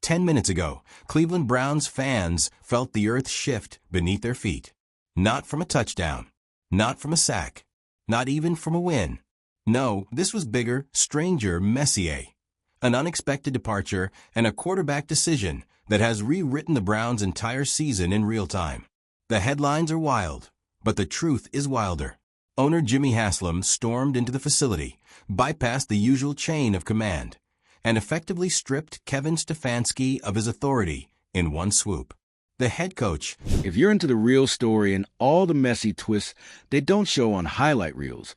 10 minutes ago, Cleveland Browns fans felt the earth shift beneath their feet. Not from a touchdown. Not from a sack. Not even from a win. No, this was bigger, stranger, messier. An unexpected departure and a quarterback decision that has rewritten the Browns' entire season in real time. The headlines are wild, but the truth is wilder. Owner Jimmy Haslam stormed into the facility, bypassed the usual chain of command, and effectively stripped Kevin Stefanski of his authority in one swoop. The head coach. If you're into the real story and all the messy twists they don't show on highlight reels,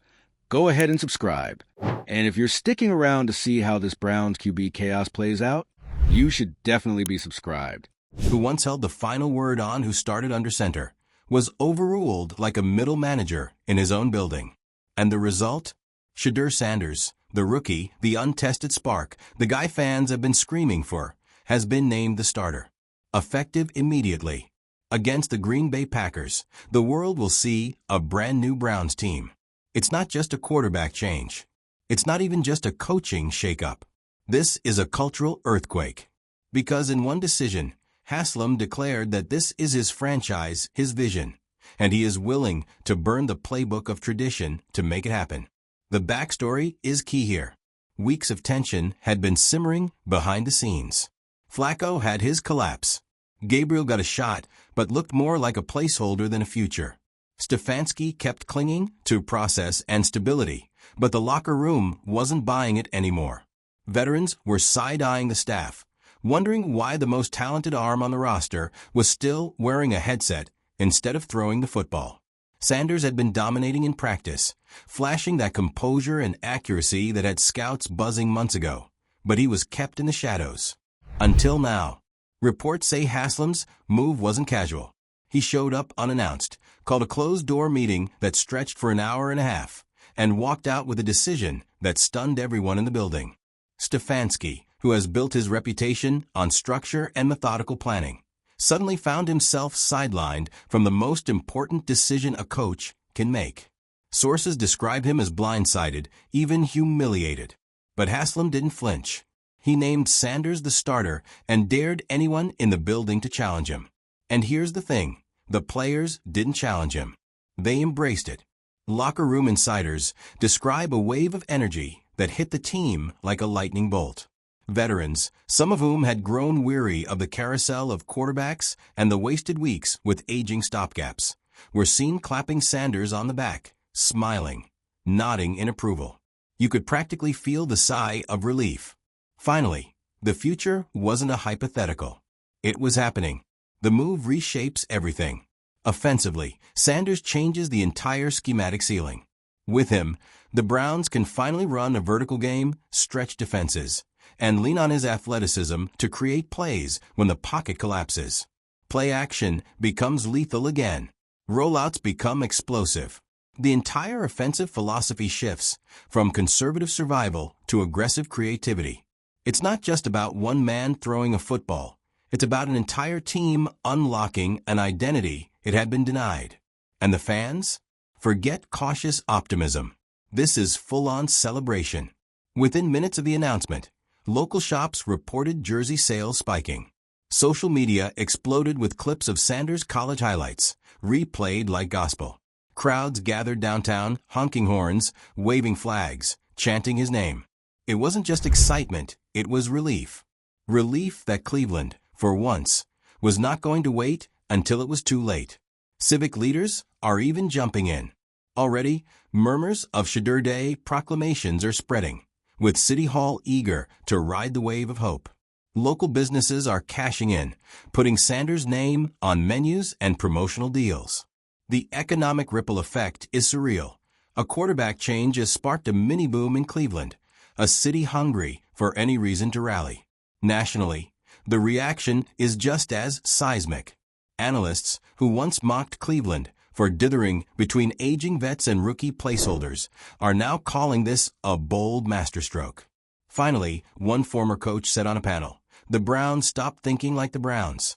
go ahead and subscribe. And if you're sticking around to see how this Browns QB chaos plays out, you should definitely be subscribed. Who once held the final word on who started under center, was overruled like a middle manager in his own building. And the result? Shedeur Sanders, the rookie, the untested spark, the guy fans have been screaming for, has been named the starter. Effective immediately. Against the Green Bay Packers, the world will see a brand new Browns team. It's not just a quarterback change. It's not even just a coaching shakeup. This is a cultural earthquake. Because in one decision, Haslam declared that this is his franchise, his vision, and he is willing to burn the playbook of tradition to make it happen. The backstory is key here. Weeks of tension had been simmering behind the scenes. Flacco had his collapse. Gabriel got a shot, but looked more like a placeholder than a future. Stefanski kept clinging to process and stability, but the locker room wasn't buying it anymore. Veterans were side-eyeing the staff, wondering why the most talented arm on the roster was still wearing a headset instead of throwing the football. Sanders had been dominating in practice, flashing that composure and accuracy that had scouts buzzing months ago, but he was kept in the shadows. Until now. Reports say Haslam's move wasn't casual. He showed up unannounced, called a closed-door meeting that stretched for an hour and a half, and walked out with a decision that stunned everyone in the building. Stefanski, who has built his reputation on structure and methodical planning, suddenly found himself sidelined from the most important decision a coach can make. Sources describe him as blindsided, even humiliated. But Haslam didn't flinch. He named Sanders the starter and dared anyone in the building to challenge him. And here's the thing, the players didn't challenge him. They embraced it. Locker room insiders describe a wave of energy that hit the team like a lightning bolt. Veterans, some of whom had grown weary of the carousel of quarterbacks and the wasted weeks with aging stopgaps, were seen clapping Sanders on the back, smiling, nodding in approval. You could practically feel the sigh of relief. Finally, the future wasn't a hypothetical. It was happening. The move reshapes everything. Offensively, Sanders changes the entire schematic ceiling. With him, the Browns can finally run a vertical game, stretch defenses, and lean on his athleticism to create plays when the pocket collapses. Play action becomes lethal again. Rollouts become explosive. The entire offensive philosophy shifts from conservative survival to aggressive creativity. It's not just about one man throwing a football. It's about an entire team unlocking an identity it had been denied. And the fans? Forget cautious optimism. This is full-on celebration. Within minutes of the announcement, local shops reported jersey sales spiking. Social media exploded with clips of Sanders' college highlights, replayed like gospel. Crowds gathered downtown, honking horns, waving flags, chanting his name. It wasn't just excitement, it was relief. Relief that Cleveland, for once, was not going to wait until it was too late. Civic leaders are even jumping in. Already, murmurs of Shedeur Day proclamations are spreading, with City Hall eager to ride the wave of hope. Local businesses are cashing in, putting Sanders' name on menus and promotional deals. The economic ripple effect is surreal. A quarterback change has sparked a mini-boom in Cleveland, a city hungry for any reason to rally. Nationally, the reaction is just as seismic. Analysts who once mocked Cleveland for dithering between aging vets and rookie placeholders are now calling this a bold masterstroke. Finally, one former coach said on a panel, "The Browns stopped thinking like the Browns."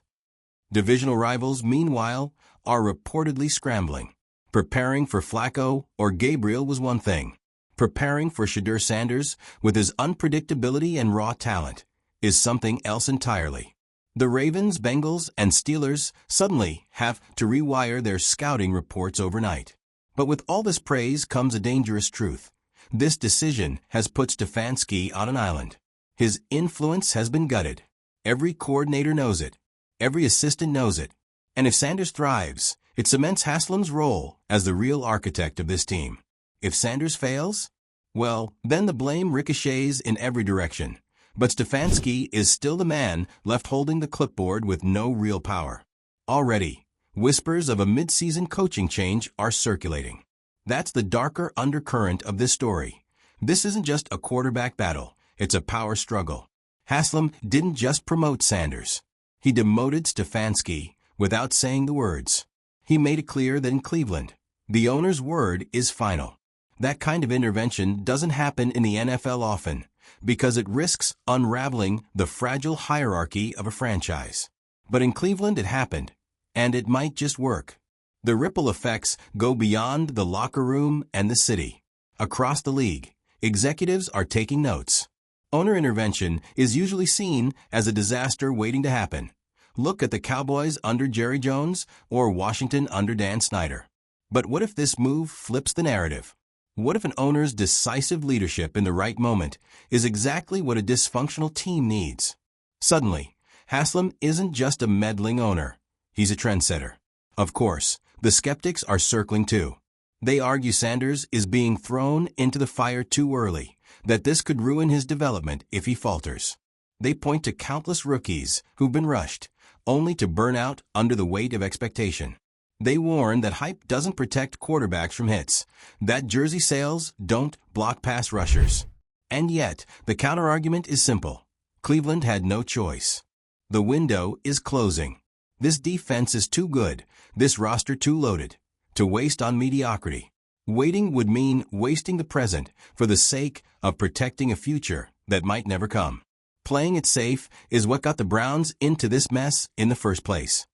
Divisional rivals, meanwhile, are reportedly scrambling. Preparing for Flacco or Gabriel was one thing. Preparing for Shedeur Sanders with his unpredictability and raw talent is something else entirely. The Ravens, Bengals, and Steelers suddenly have to rewire their scouting reports overnight. But with all this praise comes a dangerous truth. This decision has put Stefanski on an island. His influence has been gutted. Every coordinator knows it. Every assistant knows it. And if Sanders thrives, it cements Haslam's role as the real architect of this team. If Sanders fails, well, then the blame ricochets in every direction. But Stefanski is still the man left holding the clipboard with no real power. Already, whispers of a mid-season coaching change are circulating. That's the darker undercurrent of this story. This isn't just a quarterback battle, it's a power struggle. Haslam didn't just promote Sanders. He demoted Stefanski without saying the words. He made it clear that in Cleveland, the owner's word is final. That kind of intervention doesn't happen in the NFL often, because it risks unraveling the fragile hierarchy of a franchise. But in Cleveland it happened, and it might just work. The ripple effects go beyond the locker room and the city. Across the league, executives are taking notes. Owner intervention is usually seen as a disaster waiting to happen. Look at the Cowboys under Jerry Jones or Washington under Dan Snyder. But what if this move flips the narrative? What if an owner's decisive leadership in the right moment is exactly what a dysfunctional team needs? Suddenly, Haslam isn't just a meddling owner. He's a trendsetter. Of course, the skeptics are circling too. They argue Sanders is being thrown into the fire too early, that this could ruin his development if he falters. They point to countless rookies who've been rushed, only to burn out under the weight of expectation. They warn that hype doesn't protect quarterbacks from hits, that jersey sales don't block pass rushers. And yet, the counterargument is simple. Cleveland had no choice. The window is closing. This defense is too good, this roster too loaded, to waste on mediocrity. Waiting would mean wasting the present for the sake of protecting a future that might never come. Playing it safe is what got the Browns into this mess in the first place.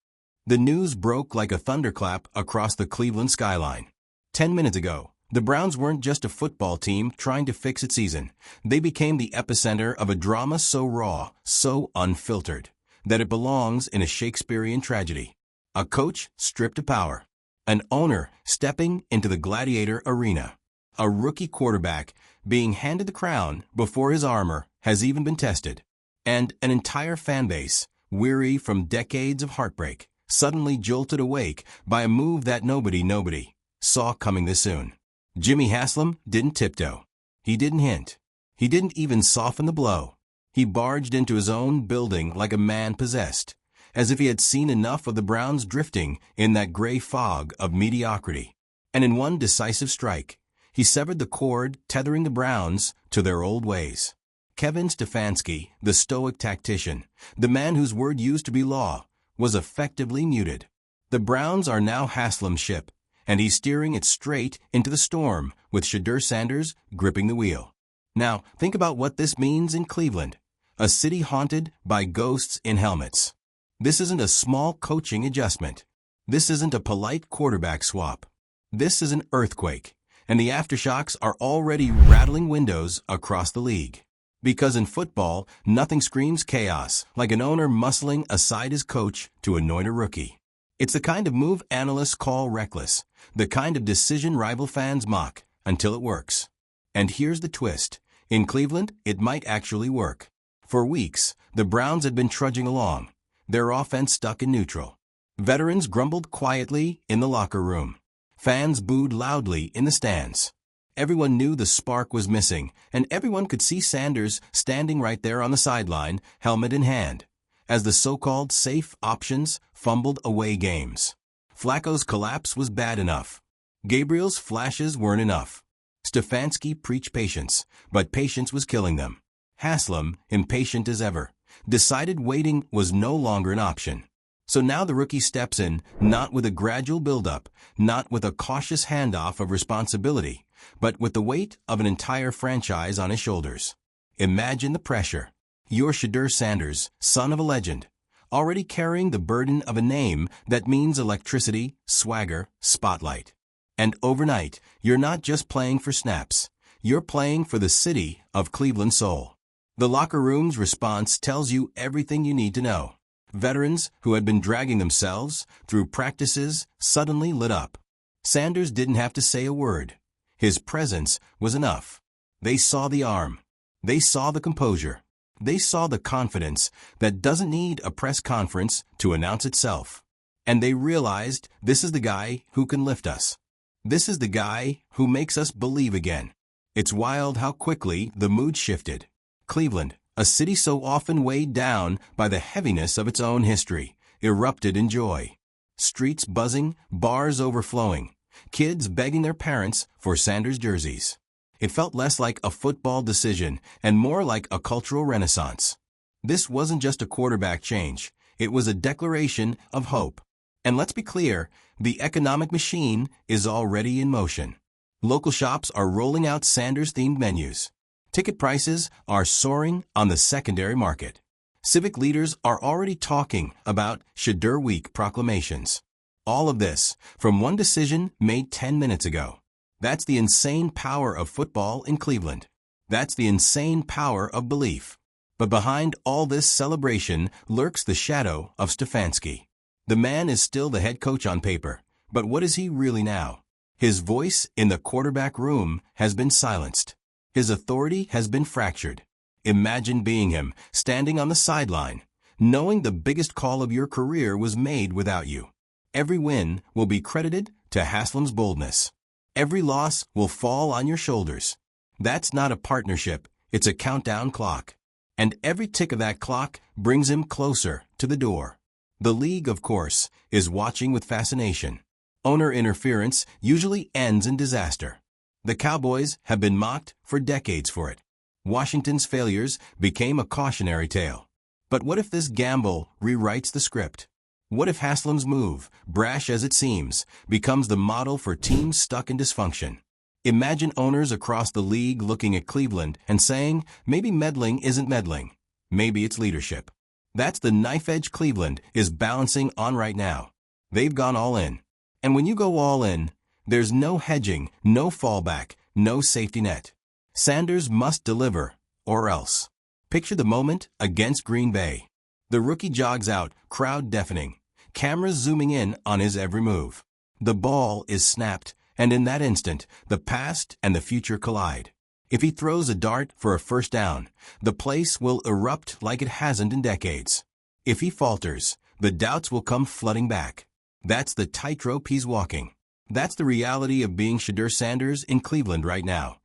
The news broke like a thunderclap across the Cleveland skyline. 10 minutes ago, the Browns weren't just a football team trying to fix its season. They became the epicenter of a drama so raw, so unfiltered, that it belongs in a Shakespearean tragedy. A coach stripped of power. An owner stepping into the gladiator arena. A rookie quarterback being handed the crown before his armor has even been tested. And an entire fan base, weary from decades of heartbreak, suddenly jolted awake by a move that nobody saw coming this soon. Jimmy Haslam didn't tiptoe. He didn't hint. He didn't even soften the blow. He barged into his own building like a man possessed, as if he had seen enough of the Browns drifting in that gray fog of mediocrity. And in one decisive strike, he severed the cord tethering the Browns to their old ways. Kevin Stefanski, the stoic tactician, the man whose word used to be law, was effectively muted. The Browns are now Haslam's ship, and he's steering it straight into the storm with Shedeur Sanders gripping the wheel. Now, think about what this means in Cleveland, a city haunted by ghosts in helmets. This isn't a small coaching adjustment. This isn't a polite quarterback swap. This is an earthquake, and the aftershocks are already rattling windows across the league. Because in football, nothing screams chaos like an owner muscling aside his coach to anoint a rookie. It's the kind of move analysts call reckless, the kind of decision rival fans mock, until it works. And here's the twist. In Cleveland, it might actually work. For weeks, the Browns had been trudging along, their offense stuck in neutral. Veterans grumbled quietly in the locker room. Fans booed loudly in the stands. Everyone knew the spark was missing, and everyone could see Sanders standing right there on the sideline, helmet in hand, as the so-called safe options fumbled away games. Flacco's collapse was bad enough. Gabriel's flashes weren't enough. Stefanski preached patience, but patience was killing them. Haslam, impatient as ever, decided waiting was no longer an option. So now the rookie steps in, not with a gradual build-up, not with a cautious handoff of responsibility, but with the weight of an entire franchise on his shoulders. Imagine the pressure. You're Shedeur Sanders, son of a legend, already carrying the burden of a name that means electricity, swagger, spotlight. And overnight, you're not just playing for snaps. You're playing for the city of Cleveland soul. The locker room's response tells you everything you need to know. Veterans who had been dragging themselves through practices suddenly lit up. Sanders didn't have to say a word. His presence was enough. They saw the arm. They saw the composure. They saw the confidence that doesn't need a press conference to announce itself. And they realized this is the guy who can lift us. This is the guy who makes us believe again. It's wild how quickly the mood shifted. Cleveland, a city so often weighed down by the heaviness of its own history, erupted in joy. Streets buzzing, bars overflowing, kids begging their parents for Sanders jerseys. It felt less like a football decision and more like a cultural renaissance. This wasn't just a quarterback change. It was a declaration of hope. And let's be clear, the economic machine is already in motion. Local shops are rolling out Sanders-themed menus. Ticket prices are soaring on the secondary market. Civic leaders are already talking about Shadur Week proclamations. All of this from one decision made 10 minutes ago. That's the insane power of football in Cleveland. That's the insane power of belief. But behind all this celebration lurks the shadow of Stefanski. The man is still the head coach on paper, but what is he really now? His voice in the quarterback room has been silenced. His authority has been fractured. Imagine being him, standing on the sideline, knowing the biggest call of your career was made without you. Every win will be credited to Haslam's boldness. Every loss will fall on your shoulders. That's not a partnership, it's a countdown clock. And every tick of that clock brings him closer to the door. The league, of course, is watching with fascination. Owner interference usually ends in disaster. The Cowboys have been mocked for decades for it. Washington's failures became a cautionary tale. But what if this gamble rewrites the script? What if Haslam's move, brash as it seems, becomes the model for teams stuck in dysfunction? Imagine owners across the league looking at Cleveland and saying, maybe meddling isn't meddling. Maybe it's leadership. That's the knife-edge Cleveland is balancing on right now. They've gone all in. And when you go all in, there's no hedging, no fallback, no safety net. Sanders must deliver, or else. Picture the moment against Green Bay. The rookie jogs out, crowd deafening, cameras zooming in on his every move. The ball is snapped, and in that instant, the past and the future collide. If he throws a dart for a first down, the place will erupt like it hasn't in decades. If he falters, the doubts will come flooding back. That's the tightrope he's walking. That's the reality of being Shadur Sanders in Cleveland right now.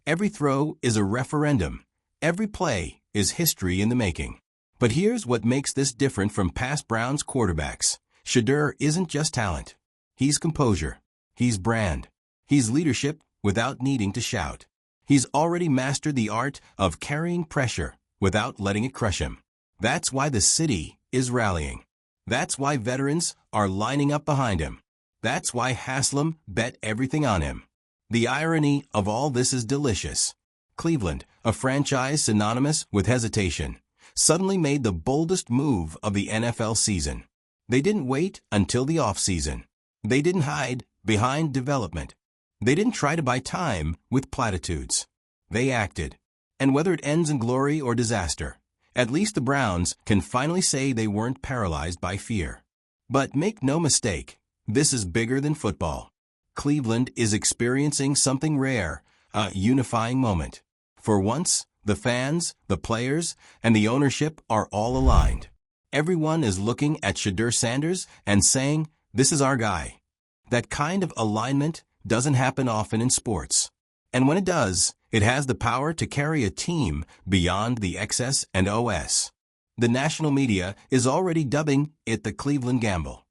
Every throw is a referendum. Every play is history in the making. But here's what makes this different from past Browns quarterbacks. Shadur isn't just talent. He's composure. He's brand. He's leadership without needing to shout. He's already mastered the art of carrying pressure without letting it crush him. That's why the city is rallying. That's why veterans are lining up behind him. That's why Haslam bet everything on him. The irony of all this is delicious. Cleveland, a franchise synonymous with hesitation, suddenly made the boldest move of the NFL season. They didn't wait until the offseason. They didn't hide behind development. They didn't try to buy time with platitudes. They acted. And whether it ends in glory or disaster, at least the Browns can finally say they weren't paralyzed by fear. But make no mistake, this is bigger than football. Cleveland is experiencing something rare, a unifying moment. For once, the fans, the players, and the ownership are all aligned. Everyone is looking at Shadur Sanders and saying, this is our guy. That kind of alignment doesn't happen often in sports. And when it does, it has the power to carry a team beyond the X's and O's. The national media is already dubbing it the Cleveland Gamble.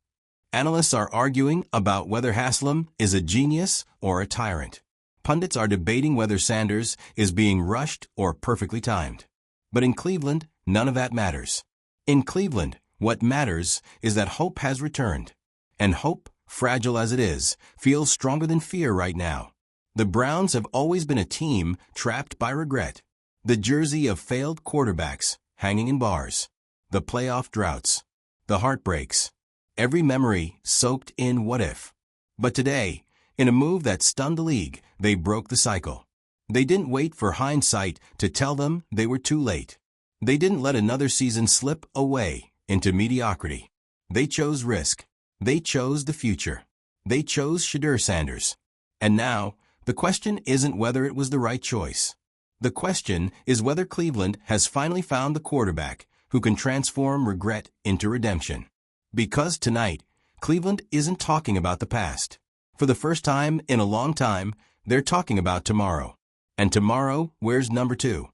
Analysts are arguing about whether Haslam is a genius or a tyrant. Pundits are debating whether Sanders is being rushed or perfectly timed. But in Cleveland, none of that matters. In Cleveland, what matters is that hope has returned. And hope, fragile as it is, feels stronger than fear right now. The Browns have always been a team trapped by regret. The jersey of failed quarterbacks hanging in bars. The playoff droughts. The heartbreaks. Every memory soaked in what if. But today, in a move that stunned the league, they broke the cycle. They didn't wait for hindsight to tell them they were too late. They didn't let another season slip away into mediocrity. They chose risk. They chose the future. They chose Shedeur Sanders. And now, the question isn't whether it was the right choice. The question is whether Cleveland has finally found the quarterback who can transform regret into redemption. Because tonight, Cleveland isn't talking about the past. For the first time in a long time, they're talking about tomorrow. And tomorrow wears number 2.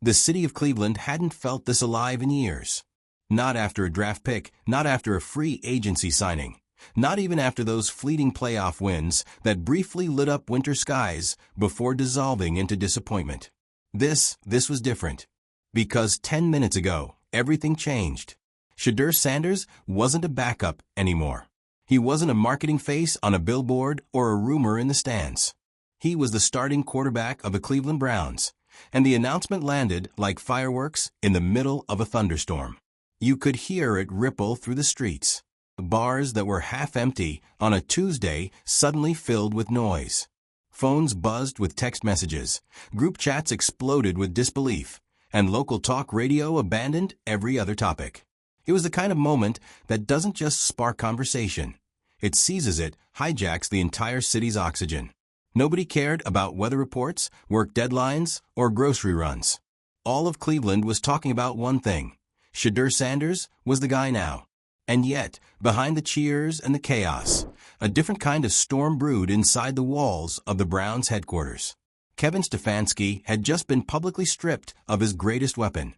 The city of Cleveland hadn't felt this alive in years. Not after a draft pick, not after a free agency signing, not even after those fleeting playoff wins that briefly lit up winter skies before dissolving into disappointment. This was different. Because 10 minutes ago, everything changed. Shedeur Sanders wasn't a backup anymore. He wasn't a marketing face on a billboard or a rumor in the stands. He was the starting quarterback of the Cleveland Browns, and the announcement landed like fireworks in the middle of a thunderstorm. You could hear it ripple through the streets. Bars that were half empty on a Tuesday suddenly filled with noise. Phones buzzed with text messages, group chats exploded with disbelief, and local talk radio abandoned every other topic. It was the kind of moment that doesn't just spark conversation. It seizes it, hijacks the entire city's oxygen. Nobody cared about weather reports, work deadlines, or grocery runs. All of Cleveland was talking about one thing. Shedeur Sanders was the guy now. And yet, behind the cheers and the chaos, a different kind of storm brewed inside the walls of the Browns' headquarters. Kevin Stefanski had just been publicly stripped of his greatest weapon,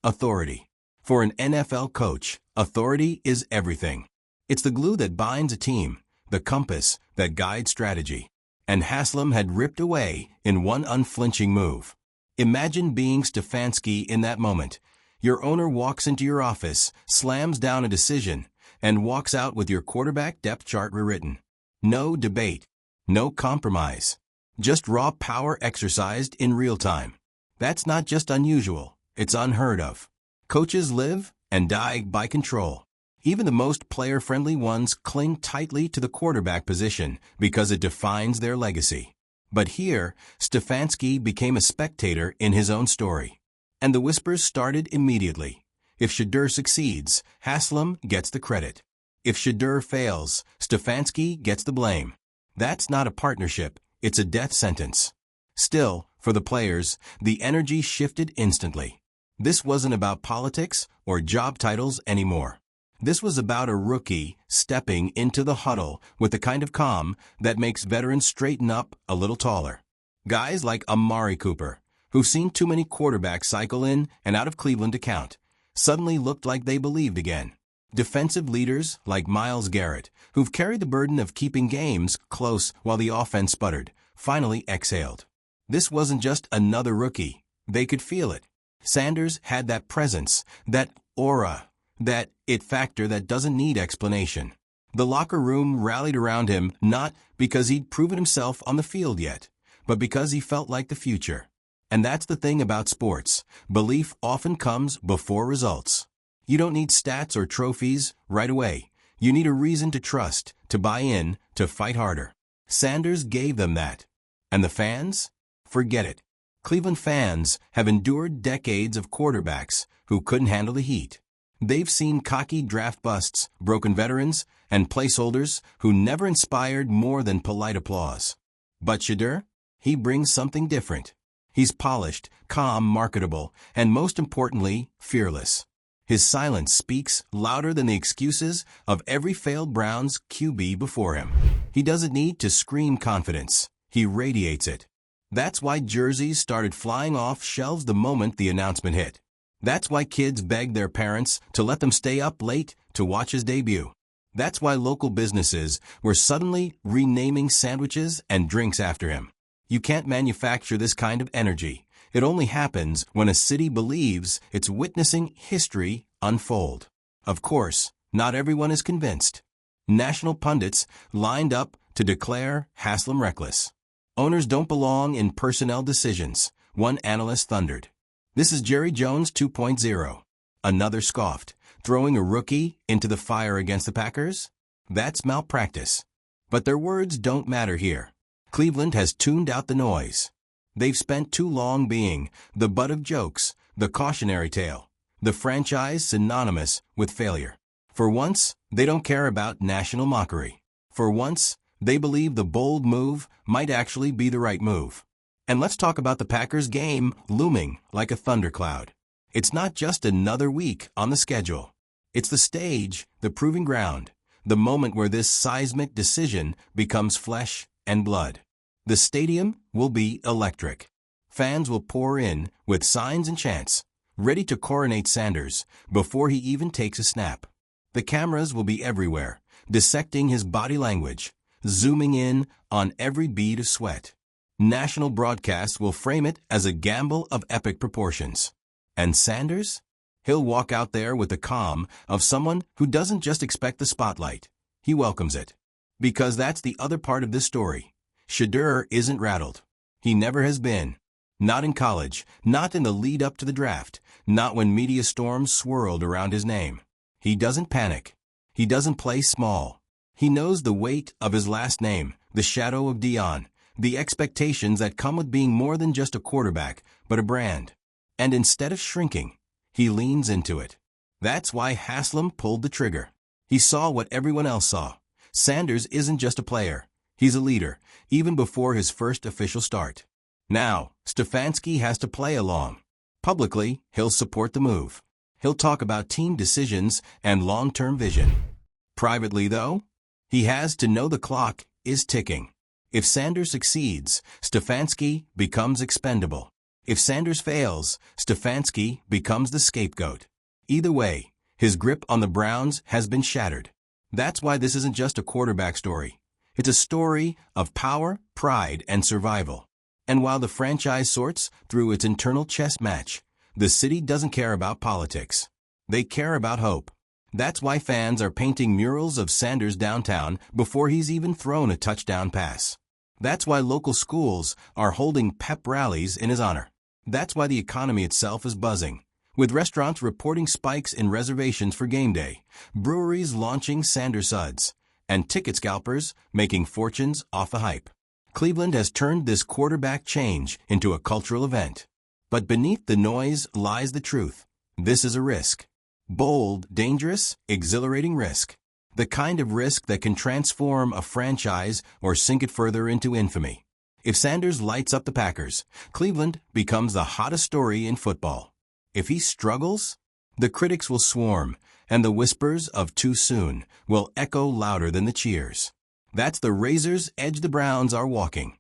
authority. For an NFL coach, authority is everything. It's the glue that binds a team, the compass that guides strategy. And Haslam had ripped away in one unflinching move. Imagine being Stefanski in that moment. Your owner walks into your office, slams down a decision, and walks out with your quarterback depth chart rewritten. No debate. No compromise. Just raw power exercised in real time. That's not just unusual, it's unheard of. Coaches live and die by control. Even the most player-friendly ones cling tightly to the quarterback position because it defines their legacy. But here, Stefanski became a spectator in his own story. And the whispers started immediately. If Shedeur succeeds, Haslam gets the credit. If Shedeur fails, Stefanski gets the blame. That's not a partnership, it's a death sentence. Still, for the players, the energy shifted instantly. This wasn't about politics or job titles anymore. This was about a rookie stepping into the huddle with the kind of calm that makes veterans straighten up a little taller. Guys like Amari Cooper, who've seen too many quarterbacks cycle in and out of Cleveland to count, suddenly looked like they believed again. Defensive leaders like Myles Garrett, who've carried the burden of keeping games close while the offense sputtered, finally exhaled. This wasn't just another rookie. They could feel it. Sanders had that presence, that aura, that it factor that doesn't need explanation. The locker room rallied around him not because he'd proven himself on the field yet, but because he felt like the future. And that's the thing about sports. Belief often comes before results. You don't need stats or trophies right away. You need a reason to trust, to buy in, to fight harder. Sanders gave them that. And the fans? Forget it. Cleveland fans have endured decades of quarterbacks who couldn't handle the heat. They've seen cocky draft busts, broken veterans, and placeholders who never inspired more than polite applause. But Shedeur? He brings something different. He's polished, calm, marketable, and most importantly, fearless. His silence speaks louder than the excuses of every failed Browns QB before him. He doesn't need to scream confidence. He radiates it. That's why jerseys started flying off shelves the moment the announcement hit. That's why kids begged their parents to let them stay up late to watch his debut. That's why local businesses were suddenly renaming sandwiches and drinks after him. You can't manufacture this kind of energy. It only happens when a city believes it's witnessing history unfold. Of course, not everyone is convinced. National pundits lined up to declare Haslam reckless. Owners don't belong in personnel decisions, one analyst thundered. This is Jerry Jones 2.0. Another scoffed, throwing a rookie into the fire against the Packers? That's malpractice. But their words don't matter here. Cleveland has tuned out the noise. They've spent too long being the butt of jokes, the cautionary tale, the franchise synonymous with failure. For once, they don't care about national mockery. For once, they believe the bold move might actually be the right move. And let's talk about the Packers game looming like a thundercloud. It's not just another week on the schedule. It's the stage, the proving ground, the moment where this seismic decision becomes flesh and blood. The stadium will be electric. Fans will pour in with signs and chants, ready to coronate Sanders before he even takes a snap. The cameras will be everywhere, dissecting his body language, zooming in on every bead of sweat. National broadcasts will frame it as a gamble of epic proportions. And Sanders? He'll walk out there with the calm of someone who doesn't just expect the spotlight. He welcomes it. Because that's the other part of this story. Shedeur isn't rattled. He never has been. Not in college, not in the lead up to the draft, not when media storms swirled around his name. He doesn't panic. He doesn't play small. He knows the weight of his last name, the shadow of Dion, the expectations that come with being more than just a quarterback, but a brand. And instead of shrinking, he leans into it. That's why Haslam pulled the trigger. He saw what everyone else saw. Sanders isn't just a player. He's a leader, even before his first official start. Now, Stefanski has to play along. Publicly, he'll support the move. He'll talk about team decisions and long-term vision. Privately, though, he has to know the clock is ticking. If Sanders succeeds, Stefanski becomes expendable. If Sanders fails, Stefanski becomes the scapegoat. Either way, his grip on the Browns has been shattered. That's why this isn't just a quarterback story. It's a story of power, pride, and survival. And while the franchise sorts through its internal chess match, the city doesn't care about politics. They care about hope. That's why fans are painting murals of Sanders downtown before he's even thrown a touchdown pass. That's why local schools are holding pep rallies in his honor. That's why the economy itself is buzzing, with restaurants reporting spikes in reservations for game day, breweries launching Sanders suds, and ticket scalpers making fortunes off the hype. Cleveland has turned this quarterback change into a cultural event. But beneath the noise lies the truth. This is a risk. Bold, dangerous, exhilarating risk. The kind of risk that can transform a franchise or sink it further into infamy. If Sanders lights up the Packers, Cleveland becomes the hottest story in football. If he struggles, the critics will swarm, and the whispers of too soon will echo louder than the cheers. That's the razor's edge the Browns are walking.